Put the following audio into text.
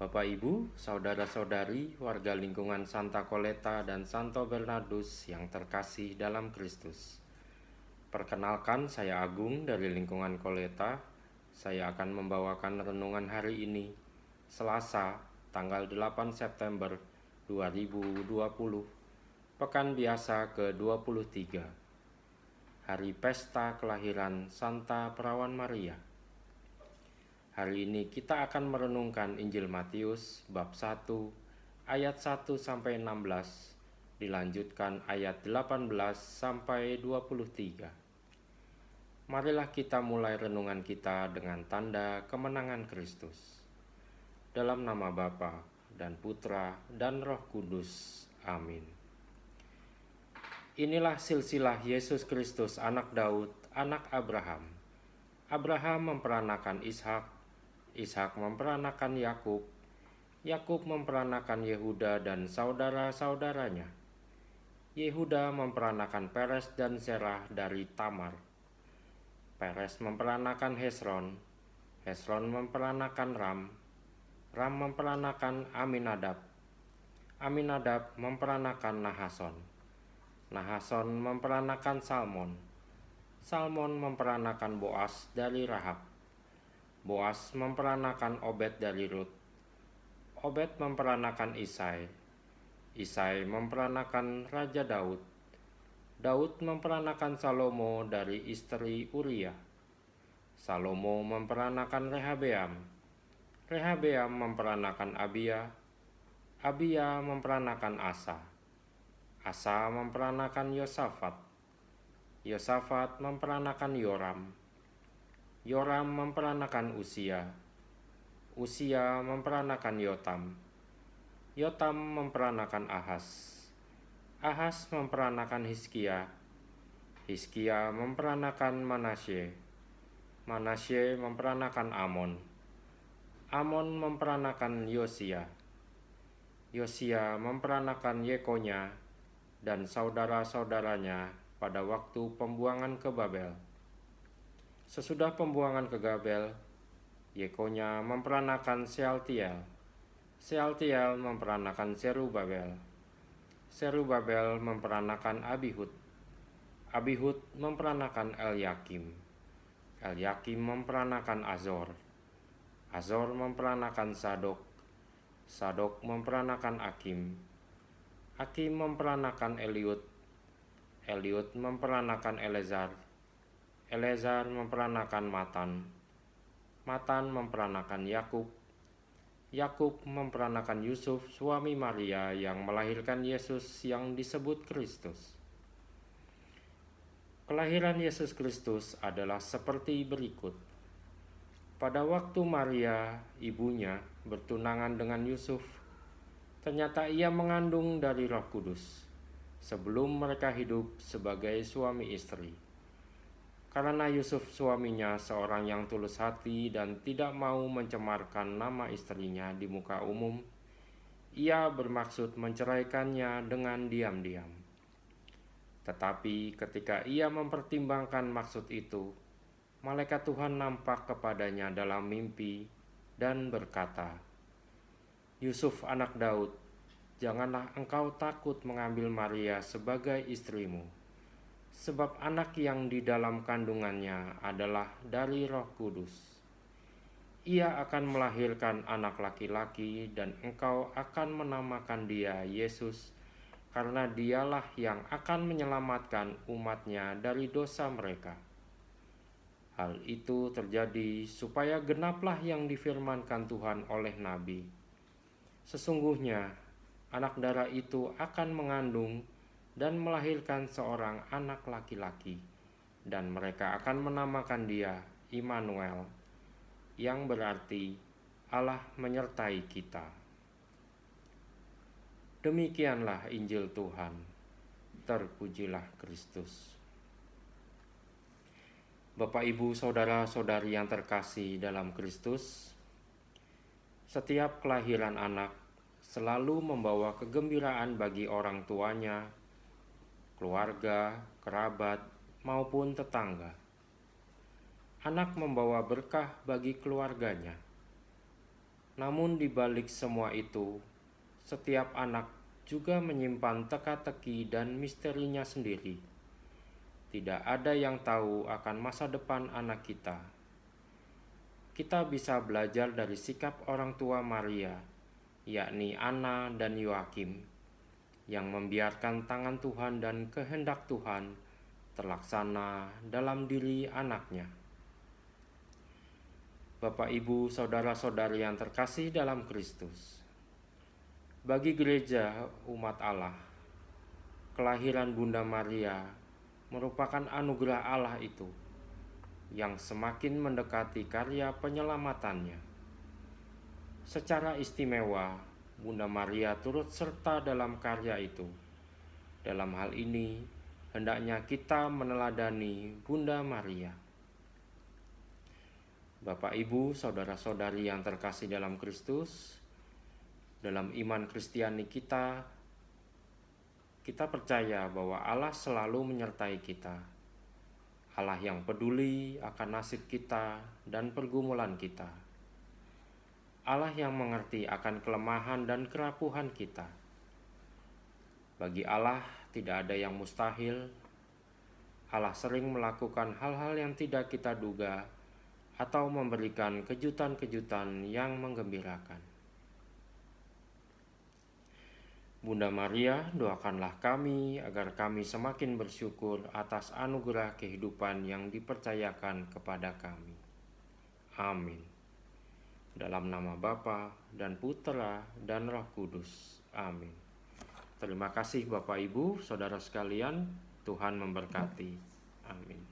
Bapak Ibu, saudara-saudari, warga lingkungan Santa Coletta dan Santo Bernardus yang terkasih dalam Kristus. Perkenalkan, saya Agung dari lingkungan Coletta. Saya akan membawakan renungan hari ini, Selasa, tanggal 8 September 2020, Pekan Biasa ke-23, Hari Pesta Kelahiran Santa Perawan Maria. Hari ini kita akan merenungkan Injil Matius bab 1 ayat 1 sampai 16, dilanjutkan ayat 18 sampai 23. Marilah kita mulai renungan kita dengan tanda kemenangan Kristus. Dalam nama Bapa dan Putra dan Roh Kudus. Amin. Inilah silsilah Yesus Kristus, anak Daud, anak Abraham. Abraham memperanakan Ishak, Ishak memperanakan Yakub, Yakub memperanakan Yehuda dan saudara-saudaranya. Yehuda memperanakan Peres dan Serah dari Tamar. Peres memperanakan Hesron, Hesron memperanakan Ram, Ram memperanakan Aminadab, Aminadab memperanakan Nahason, Nahason memperanakan Salmon, Salmon memperanakan Boas dari Rahab, Boas memperanakan Obed dari Rut, Obed memperanakan Isai, Isai memperanakan Raja Daud, Daud memperanakan Salomo dari istri Uria, Salomo memperanakan Rehabeam, Rehabeam memperanakan Abia, Abia memperanakan Asa, Asa memperanakan Yosafat, Yosafat memperanakan Yoram, Yoram memperanakan Usia, Usia memperanakan Yotam, Yotam memperanakan Ahas, Ahas memperanakan Hizkia, Hizkia memperanakan Manasye, Manasye memperanakan Amon, Amon memperanakan Yosia, Yosia memperanakan Yekonya dan saudara-saudaranya pada waktu pembuangan ke Babel. Sesudah pembuangan ke Babel, Yekonya memperanakan Sealtiel, Sealtiel memperanakan Zerubabel, Zerubabel memperanakan Abihud, Abihud memperanakan Elyakim, Elyakim memperanakan Azor, Azor memperanakan Sadok, Sadok memperanakan Akim, Akim memperanakan Eliud, Eliud memperanakan Eleazar, Eleazar memperanakan Matan, Matan memperanakan Yakub, Yakub memperanakan Yusuf suami Maria yang melahirkan Yesus yang disebut Kristus. Kelahiran Yesus Kristus adalah seperti berikut. Pada waktu Maria, ibunya, bertunangan dengan Yusuf, ternyata ia mengandung dari Roh Kudus sebelum mereka hidup sebagai suami istri. Karena Yusuf suaminya seorang yang tulus hati dan tidak mau mencemarkan nama istrinya di muka umum, ia bermaksud menceraikannya dengan diam-diam. Tetapi ketika ia mempertimbangkan maksud itu, malaikat Tuhan nampak kepadanya dalam mimpi dan berkata, "Yusuf anak Daud, janganlah engkau takut mengambil Maria sebagai istrimu, sebab anak yang di dalam kandungannya adalah dari Roh Kudus. Ia akan melahirkan anak laki-laki dan engkau akan menamakan dia Yesus, karena dialah yang akan menyelamatkan umatnya dari dosa mereka." Hal itu terjadi supaya genaplah yang difirmankan Tuhan oleh Nabi. Sesungguhnya anak darah itu akan mengandung dan melahirkan seorang anak laki-laki, dan mereka akan menamakan dia Immanuel, yang berarti Allah menyertai kita. Demikianlah Injil Tuhan. Terpujilah Kristus. Bapak, Ibu, saudara-saudari yang terkasih dalam Kristus, setiap kelahiran anak selalu membawa kegembiraan bagi orang tuanya, keluarga, kerabat, maupun tetangga. Anak membawa berkah bagi keluarganya. Namun di balik semua itu, setiap anak juga menyimpan teka-teki dan misterinya sendiri. Tidak ada yang tahu akan masa depan anak kita. Kita bisa belajar dari sikap orang tua Maria, yakni Anna dan Yoakim, yang membiarkan tangan Tuhan dan kehendak Tuhan terlaksana dalam diri anaknya. Bapak, Ibu, saudara-saudari yang terkasih dalam Kristus, bagi gereja umat Allah, kelahiran Bunda Maria merupakan anugerah Allah itu yang semakin mendekati karya penyelamatannya. Secara istimewa, Bunda Maria turut serta dalam karya itu. Dalam hal ini, hendaknya kita meneladani Bunda Maria. Bapak, Ibu, saudara-saudari yang terkasih dalam Kristus, dalam iman Kristiani kita percaya bahwa Allah selalu menyertai kita. Allah yang peduli akan nasib kita dan pergumulan kita. Allah yang mengerti akan kelemahan dan kerapuhan kita. Bagi Allah tidak ada yang mustahil. Allah sering melakukan hal-hal yang tidak kita duga atau memberikan kejutan-kejutan yang menggembirakan. Bunda Maria, doakanlah kami agar kami semakin bersyukur atas anugerah kehidupan yang dipercayakan kepada kami. Amin. Dalam nama Bapa dan Putera dan Roh Kudus. Amin. Terima kasih Bapak Ibu, saudara sekalian. Tuhan memberkati. Amin.